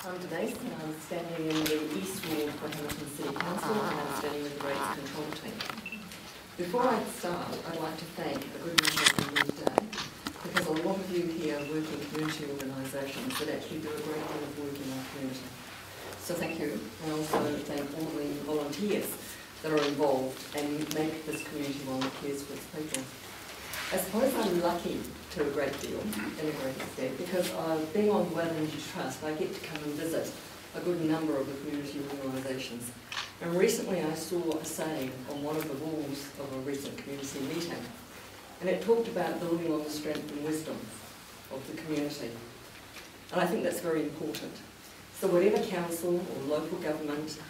I'm Denise and I'm standing in the East Ward for Hamilton City Council and I'm standing with the rates control team. Before I start, I'd like to thank a good number of you today because a lot of you here work in community organisations that actually do a great deal of work in our community. So thank you, and also thank all the volunteers that are involved and make this community one that cares for its people. I suppose I'm lucky to a great deal, in a great extent, because being on the Well Energy Trust, I get to come and visit a good number of the community organisations. And recently I saw a saying on one of the walls of a recent community meeting, and it talked about building on the strength and wisdom of the community. And I think that's very important. So whatever council or local government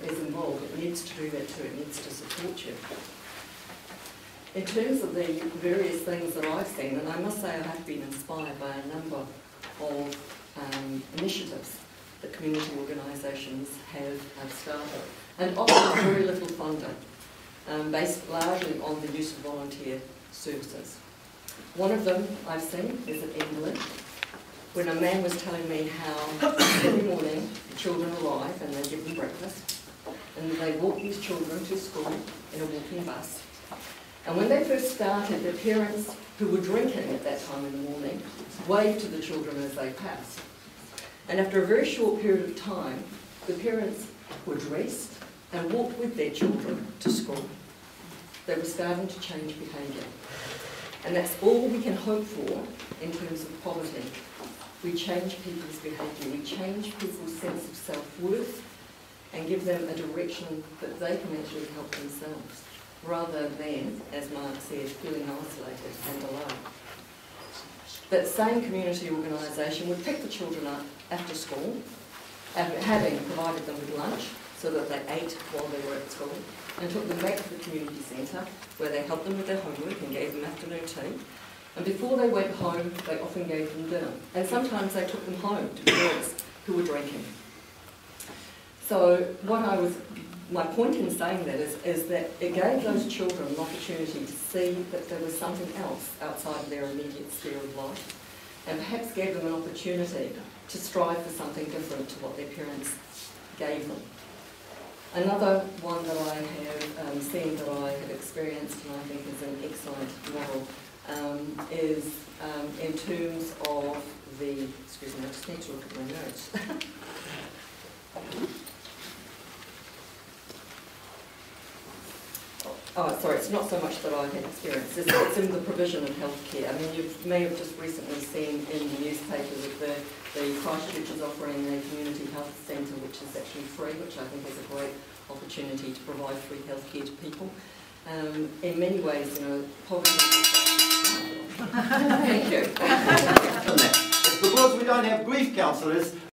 is involved, it needs to do that too, it needs to support you. In terms of the various things that I've seen, and I must say I have been inspired by a number of initiatives that community organisations have started, and often very little funding, based largely on the use of volunteer services. One of them I've seen is at Enderley, when a man was telling me how every morning the children arrive and they give them breakfast, and they walk these children to school in a walking bus. And when they first started, the parents who were drinking at that time in the morning waved to the children as they passed. And after a very short period of time, the parents were dressed and walked with their children to school. They were starting to change behaviour. And that's all we can hope for in terms of poverty. We change people's behaviour, we change people's sense of self-worth and give them a direction that they can actually help themselves, rather than, as Mark said, feeling isolated and alone. That same community organisation would pick the children up after school, having provided them with lunch so that they ate while they were at school, and took them back to the community centre where they helped them with their homework and gave them afternoon tea. And before they went home, they often gave them dinner. And sometimes they took them home to parents who were drinking. So my point in saying that is that it gave those children an opportunity to see that there was something else outside of their immediate sphere of life, and perhaps gave them an opportunity to strive for something different to what their parents gave them. Another one that I have seen that I have experienced and I think is an excellent model is in terms of the, excuse me, I just need to look at my notes. Oh, sorry, it's not so much that I've experienced, it's in the provision of healthcare. I mean, you may have just recently seen in the newspapers that the Christchurch is offering a community health centre which is actually free, which I think is a great opportunity to provide free healthcare to people. In many ways, you know, poverty... Thank you. It's because we don't have grief counsellors